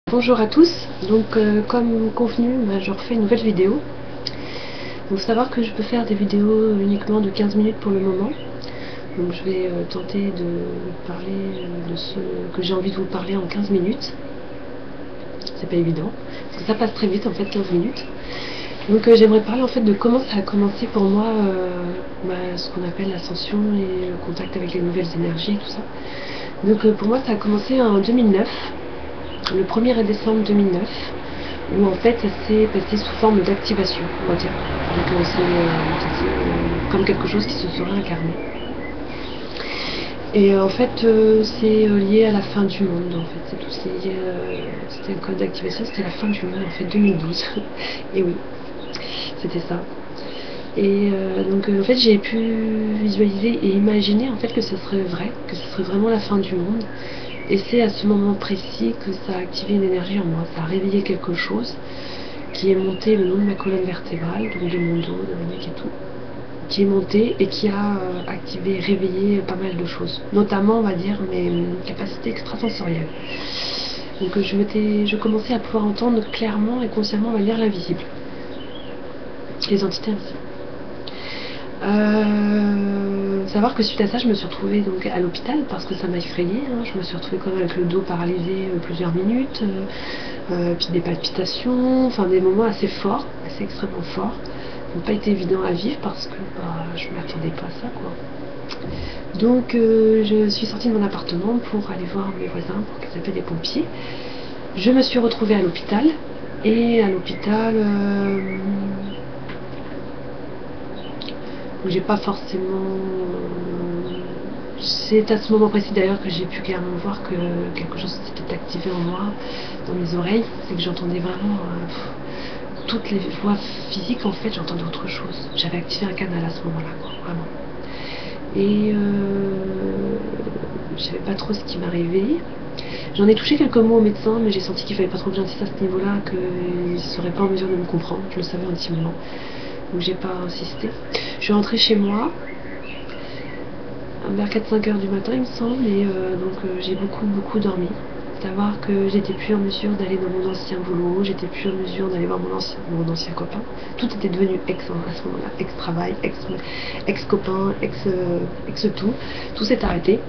Bonjour à tous, donc comme convenu, je refais une nouvelle vidéo. Il faut savoir que je peux faire des vidéos uniquement de 15 minutes pour le moment. Donc je vais tenter de parler de ce que j'ai envie de vous parler en 15 minutes. C'est pas évident, parce que ça passe très vite en fait 15 minutes. Donc j'aimerais parler en fait de comment ça a commencé pour moi, ce qu'on appelle l'ascension et le contact avec les nouvelles énergies et tout ça. Donc pour moi ça a commencé en 2009. Le 1er décembre 2009, où en fait ça s'est passé sous forme d'activation, on va dire. Donc c'est comme quelque chose qui se serait incarné. Et en fait c'est lié à la fin du monde, en fait, c'est tout. C'était le code d'activation, c'était la fin du monde, en fait, 2012. Et oui, c'était ça. Et donc en fait j'ai pu visualiser et imaginer en fait que ce serait vrai, que ce serait vraiment la fin du monde. Et c'est à ce moment précis que ça a activé une énergie en moi, ça a réveillé quelque chose qui est monté le long de ma colonne vertébrale, donc de mon dos, de ma nuque et tout, qui est monté et qui a activé, réveillé pas mal de choses, notamment on va dire mes capacités extrasensorielles. Donc je commençais à pouvoir entendre clairement et consciemment, on va dire, l'invisible, les entités invisibles. Savoir que suite à ça je me suis retrouvée donc à l'hôpital parce que ça m'a effrayée, hein. Je me suis retrouvée quand même avec le dos paralysé plusieurs minutes, puis des palpitations, enfin des moments assez forts, assez extrêmement forts. Ça n'a pas été évident à vivre parce que je ne m'attendais pas à ça, quoi. Donc je suis sortie de mon appartement pour aller voir mes voisins pour qu'ils appellent les pompiers. Je me suis retrouvée à l'hôpital et à l'hôpital j'ai pas forcément... C'est à ce moment précis d'ailleurs que j'ai pu clairement voir que quelque chose s'était activé en moi, dans mes oreilles. C'est que j'entendais vraiment toutes les voix physiques, en fait, j'entendais autre chose. J'avais activé un canal à ce moment-là, quoi, vraiment. Et je savais pas trop ce qui m'arrivait. J'en ai touché quelques mots au médecin, mais j'ai senti qu'il fallait pas trop que j'insiste à ce niveau-là, qu'il ne serait pas en mesure de me comprendre. Je le savais intimement. Donc j'ai pas insisté. Je suis rentrée chez moi vers 4-5 heures du matin, il me semble, et j'ai beaucoup dormi. Savoir que j'étais plus en mesure d'aller dans mon ancien boulot, j'étais plus en mesure d'aller voir mon ancien copain. Tout était devenu ex à ce moment-là, ex-travail, ex-copain, ex-tout. Tout s'est arrêté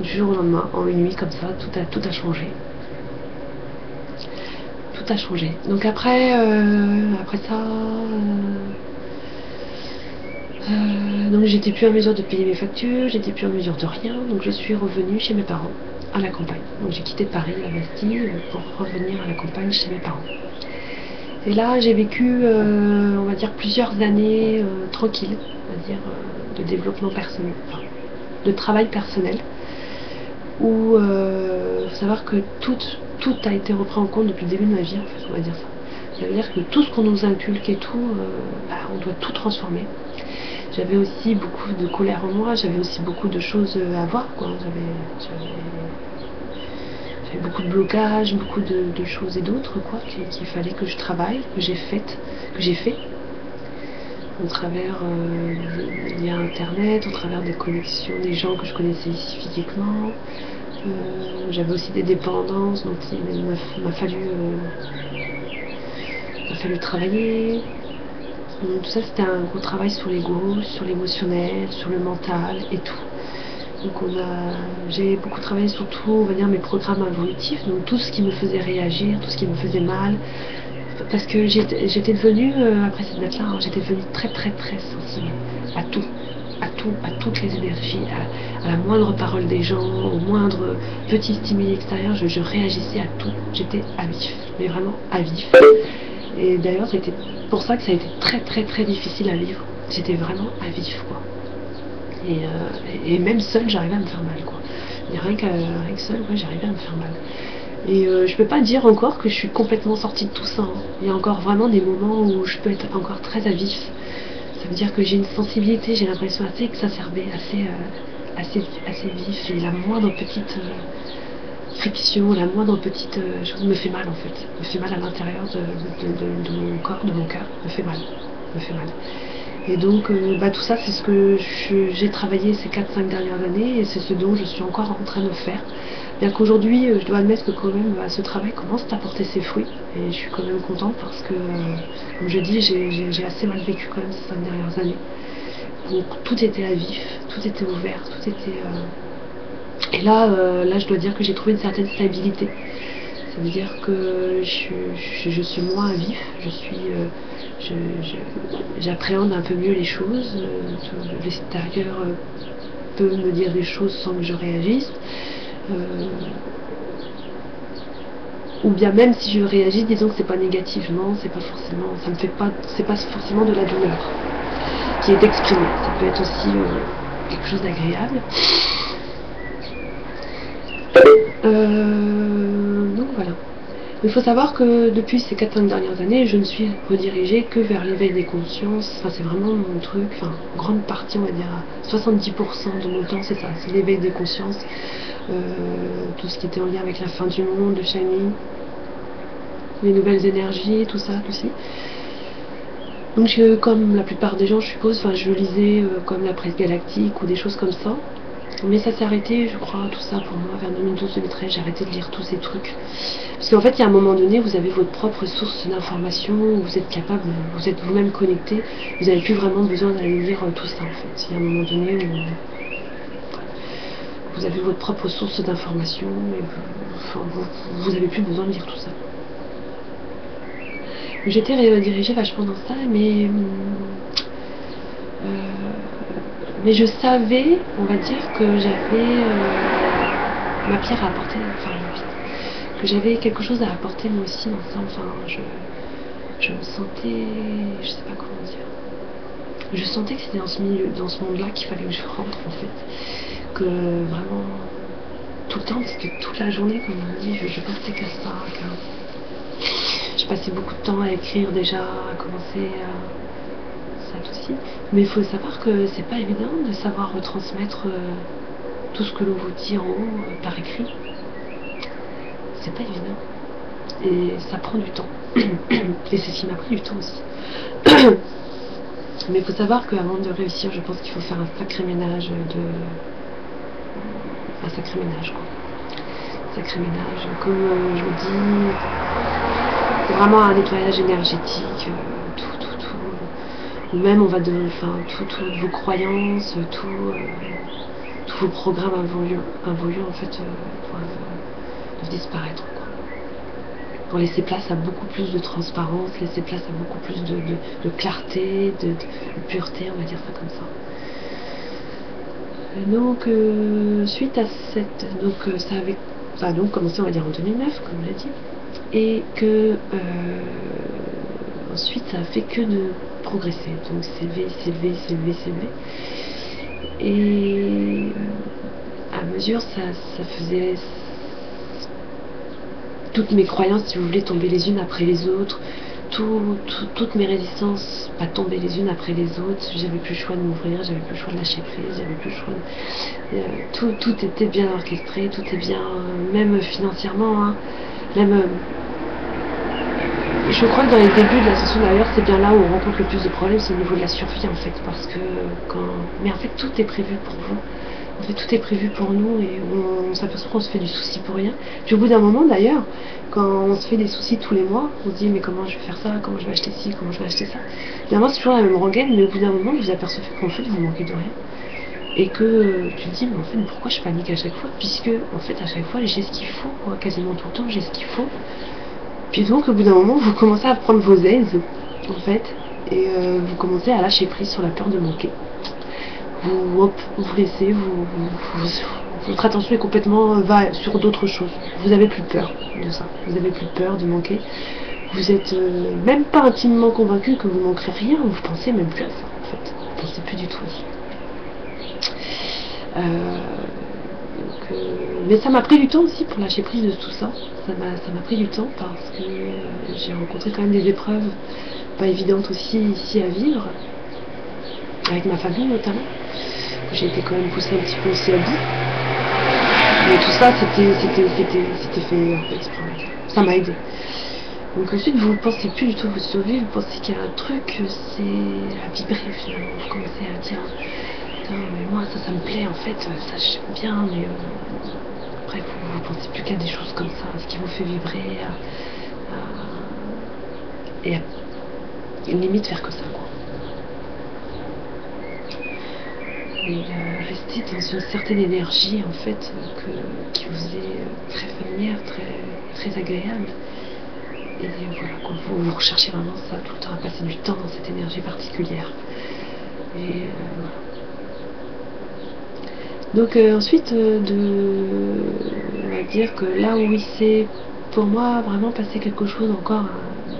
du jour au lendemain, en une nuit comme ça, tout a changé. Tout a changé. Donc après ça... donc j'étais plus en mesure de payer mes factures, j'étais plus en mesure de rien, donc je suis revenue chez mes parents, à la campagne. Donc j'ai quitté Paris, la Bastille, pour revenir à la campagne chez mes parents. Et là j'ai vécu, on va dire, plusieurs années tranquilles, on va dire, de développement personnel, enfin, de travail personnel, où faut savoir que tout a été repris en compte depuis le début de ma vie, en fait, on va dire ça. Ça veut dire que tout ce qu'on nous inculque et tout, on doit tout transformer. J'avais aussi beaucoup de colère en moi, j'avais aussi beaucoup de choses à voir, quoi. J'avais beaucoup de blocages, beaucoup de choses et d'autres, quoi, qu'il fallait que je travaille, que j'ai fait au travers des liens internet, au travers des connexions, des gens que je connaissais ici physiquement. J'avais aussi des dépendances, donc il m'a fallu travailler. Tout ça, c'était un gros travail sur l'ego, sur l'émotionnel, sur le mental et tout. Donc j'ai beaucoup travaillé sur tout, on va dire, mes programmes involutifs, donc tout ce qui me faisait réagir, tout ce qui me faisait mal. Parce que j'étais devenue, après cette date-là, j'étais devenue très sensible à tout. À toutes les énergies, à la moindre parole des gens, au moindre petit stimuli extérieur, je réagissais à tout. J'étais à vif, mais vraiment à vif. Et d'ailleurs, c'était pour ça que ça a été très difficile à vivre. J'étais vraiment à vif, quoi. Et même seule, j'arrivais à me faire mal, quoi. Et rien que seule, ouais, j'arrivais à me faire mal. Et je peux pas dire encore que je suis complètement sortie de tout ça, hein. Il y a encore vraiment des moments où je peux être encore très à vif. Ça veut dire que j'ai une sensibilité, j'ai l'impression assez exacerbée, assez vif, et la moindre petite friction, la moindre petite chose me fait mal, en fait. Me fait mal à l'intérieur de mon corps, de mon cœur, me fait mal. Et donc tout ça, c'est ce que j'ai travaillé ces 4-5 dernières années, et c'est ce dont je suis encore en train de faire Bien qu'aujourd'hui, je dois admettre que quand même, ce travail commence à porter ses fruits. Et je suis quand même contente parce que, comme je dis, j'ai assez mal vécu quand même ces 5 dernières années. Donc tout était à vif, tout était ouvert, tout était... Et là, je dois dire que j'ai trouvé une certaine stabilité. Ça veut dire que je suis moins à vif, j'appréhende un peu mieux les choses. L'extérieur peut me dire des choses sans que je réagisse. Ou bien même si je réagis, disons que c'est pas négativement, c'est pas forcément, ça me fait pas, c'est pas forcément de la douleur qui est exprimée. Ça peut être aussi quelque chose d'agréable. Donc voilà. Il faut savoir que depuis ces 4-5 dernières années, je ne suis redirigée que vers l'éveil des consciences. Enfin, c'est vraiment mon truc. Enfin, en grande partie, on va dire à 70% de mon temps, c'est ça, c'est l'éveil des consciences. Tout ce qui était en lien avec la fin du monde, le Shining, les nouvelles énergies, tout ça, tout ci. Donc, comme la plupart des gens, je suppose, enfin, je lisais comme la presse galactique ou des choses comme ça. Mais ça s'est arrêté, je crois, tout ça pour moi, vers 2012-2013, j'ai arrêté de lire tous ces trucs. Parce qu'en fait, il y a un moment donné, vous avez votre propre source d'information, vous êtes capable, vous êtes vous-même connecté, vous n'avez plus vraiment besoin d'aller lire tout ça, en fait. Il y a un moment donné où vous avez votre propre source d'information, et vous n'avez plus besoin de lire tout ça. J'étais redirigée vachement dans ça, mais je savais, on va dire, que j'avais ma pierre à apporter, enfin, que j'avais quelque chose à apporter moi aussi dans ça. Enfin, je me sentais, je sais pas comment dire, je sentais que c'était dans ce milieu, dans ce monde-là qu'il fallait que je rentre en fait, que vraiment tout le temps, parce que toute la journée, comme on dit, je pensais qu'à ça, j'ai passé beaucoup de temps à écrire déjà, à commencer ça aussi. Mais il faut savoir que c'est pas évident de savoir retransmettre tout ce que l'on vous dit en haut par écrit. C'est pas évident. Et ça prend du temps. Et c'est ce qui m'a pris du temps aussi. Mais il faut savoir qu'avant de réussir, je pense qu'il faut faire un sacré ménage un sacré ménage, quoi. Un sacré ménage. Comme je vous dis, c'est vraiment un nettoyage énergétique, tout. Ou même on va de, enfin, toutes vos croyances, tous vos programmes involus en fait doivent disparaître, quoi. Pour laisser place à beaucoup plus de transparence, laisser place à beaucoup plus de clarté, de pureté, on va dire ça comme ça. Donc suite à cette, donc ça avait donc commencé, on va dire, en 2009 comme je l'ai dit, et que ensuite ça a fait que de progresser, donc s'élever. Et à mesure ça faisait toutes mes croyances, si vous voulez, tomber les unes après les autres, toutes mes résistances pas tomber les unes après les autres. J'avais plus le choix de m'ouvrir, j'avais plus le choix de lâcher prise, j'avais plus le choix de... tout était bien orchestré, tout est bien, même financièrement, hein, même je crois que dans les débuts de l'ascension d'ailleurs, c'est bien là où on rencontre le plus de problèmes, c'est au niveau de la survie en fait, parce que mais en fait tout est prévu pour vous. En fait, tout est prévu pour nous et on s'aperçoit qu'on se fait du souci pour rien. Puis au bout d'un moment d'ailleurs, quand on se fait des soucis tous les mois, on se dit mais comment je vais faire ça, comment je vais acheter ci, comment je vais acheter ça. Évidemment c'est toujours la même rengaine, mais au bout d'un moment vous apercevez qu'en fait vous manquez de rien. Et que tu te dis mais en fait pourquoi je panique à chaque fois, puisque en fait à chaque fois j'ai ce qu'il faut, quoi. Quasiment tout le temps j'ai ce qu'il faut. Puis donc au bout d'un moment vous commencez à prendre vos aises en fait, et vous commencez à lâcher prise sur la peur de manquer. Vous laissez, votre attention est complètement va sur d'autres choses. Vous avez plus peur de ça, vous avez plus peur de manquer. Vous êtes même pas intimement convaincu que vous manquerez rien, vous pensez même plus à ça en fait. Vous pensez plus du tout à ça. Mais ça m'a pris du temps aussi pour lâcher prise de tout ça. Ça m'a pris du temps parce que j'ai rencontré quand même des épreuves pas évidentes aussi ici à vivre, avec ma famille notamment. J'ai été quand même poussée un petit peu aussi à bout. Mais tout ça, c'était fait exprès. Ça m'a aidé. Donc ensuite, vous ne pensez plus du tout à votre survie, vous pensez qu'il y a un truc, c'est à vibrer finalement. Vous commencez à dire, putain, mais moi ça me plaît en fait, ça j'aime bien, mais Après, vous pensez plus qu'à des choses comme ça, à ce qui vous fait vibrer, et à limite faire que ça, quoi. Et rester dans une certaine énergie, en fait, qui vous est très familière, très agréable. Et voilà, quoi, vous recherchez vraiment ça tout le temps, à passer du temps dans cette énergie particulière. Et voilà. Donc ensuite, on va dire que là où il s'est, pour moi, vraiment passé quelque chose encore,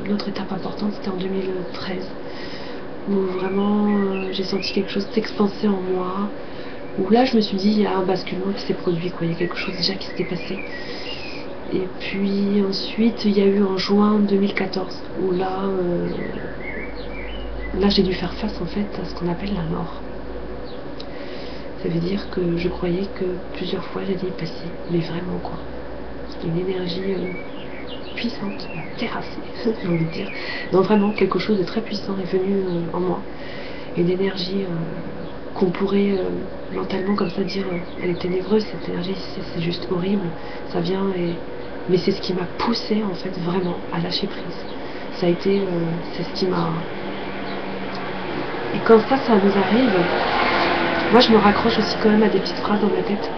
une autre étape importante, c'était en 2013, où vraiment j'ai senti quelque chose s'expanser en moi, où là je me suis dit, il y a un basculement qui s'est produit, quoi, il y a quelque chose déjà qui s'était passé. Et puis ensuite, il y a eu en juin 2014, où là j'ai dû faire face en fait à ce qu'on appelle la mort. Ça veut dire que je croyais que plusieurs fois j'allais y passer, mais vraiment quoi. Une énergie puissante, terrassée, j'ai envie de dire. Donc vraiment, quelque chose de très puissant est venu en moi. Une énergie qu'on pourrait mentalement comme ça dire, elle est ténébreuse, cette énergie, c'est juste horrible. Ça vient mais c'est ce qui m'a poussé en fait vraiment à lâcher prise. Ça a été, c'est ce qui m'a... Et quand ça nous arrive, moi je me raccroche aussi quand même à des petites phrases dans ma tête.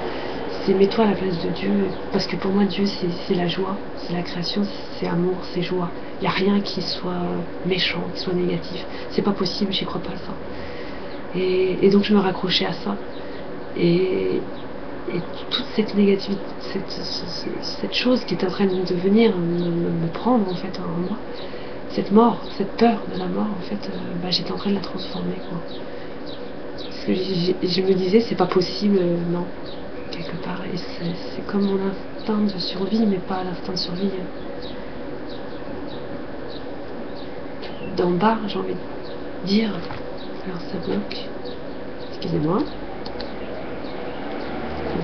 C'est mets-toi à la place de Dieu, parce que pour moi Dieu c'est la joie, c'est la création, c'est amour, c'est joie. Il n'y a rien qui soit méchant, qui soit négatif. C'est pas possible, j'y crois pas à ça. Et donc je me raccrochais à ça. Et toute cette négativité, cette chose qui est en train de venir me prendre en fait en moi, cette mort, cette peur de la mort, en fait, j'étais en train de la transformer, quoi. Parce que je me disais, c'est pas possible, non, quelque part. Et c'est comme mon instinct de survie, mais pas l'instinct de survie d'en bas, j'ai envie de dire. Alors ça bloque. Excusez-moi.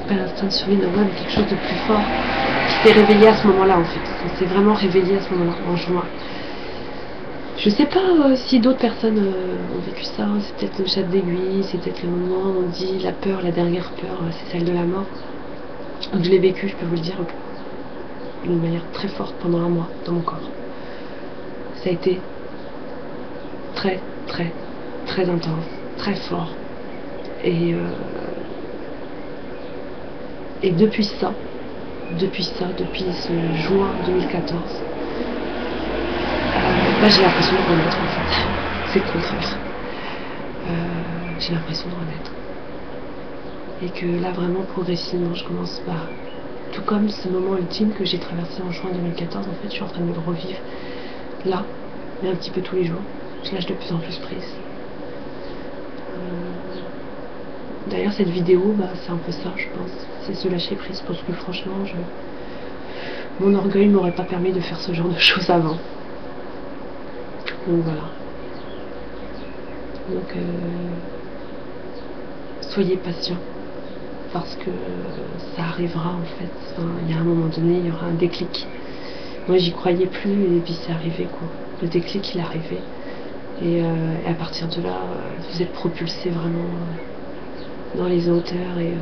Pas l'instinct de survie d'en bas, mais quelque chose de plus fort qui s'est réveillé à ce moment-là, en fait. Ça s'est vraiment réveillé à ce moment-là, en juin. Je sais pas si d'autres personnes ont vécu ça, c'est peut-être le chat d'aiguille, c'est peut-être le moment où on dit la peur, la dernière peur, c'est celle de la mort. Donc je l'ai vécu, je peux vous le dire, d'une manière très forte pendant un mois dans mon corps. Ça a été très intense, très fort. Et depuis ça, depuis ce juin 2014, j'ai l'impression de renaître en fait. C'est le contraire. J'ai l'impression de renaître. Et que là vraiment progressivement je commence par, tout comme ce moment ultime que j'ai traversé en juin 2014, en fait je suis en train de me le revivre là, mais un petit peu tous les jours. Je lâche de plus en plus prise. D'ailleurs cette vidéo, c'est un peu ça je pense. C'est se lâcher prise parce que franchement mon orgueil m'aurait pas permis de faire ce genre de choses avant. Donc voilà. Donc soyez patients parce que ça arrivera en fait. Enfin, il y a un moment donné, il y aura un déclic. Moi j'y croyais plus et puis c'est arrivé quoi. Le déclic il est arrivé. Et à partir de là, vous êtes propulsé vraiment dans les hauteurs et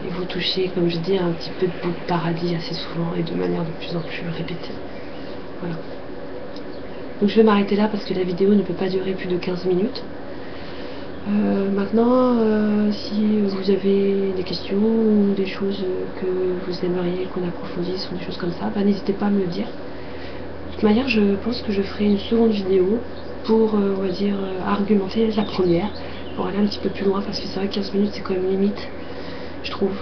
vous touchez, comme je dis, un petit peu de bout de paradis assez souvent et de manière de plus en plus répétée. Voilà. Donc je vais m'arrêter là parce que la vidéo ne peut pas durer plus de 15 minutes. Maintenant, si vous avez des questions ou des choses que vous aimeriez qu'on approfondisse ou des choses comme ça, n'hésitez pas à me le dire. De toute manière, je pense que je ferai une seconde vidéo pour, on va dire, argumenter la première, pour aller un petit peu plus loin, parce que c'est vrai que 15 minutes c'est quand même limite, je trouve.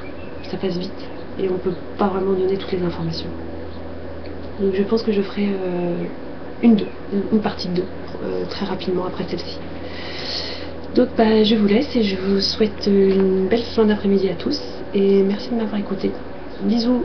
Ça passe vite et on peut pas vraiment donner toutes les informations. Donc je pense que je ferai une partie 2 très rapidement après celle-ci. Donc je vous laisse et je vous souhaite une belle fin d'après-midi à tous et merci de m'avoir écouté. Bisous.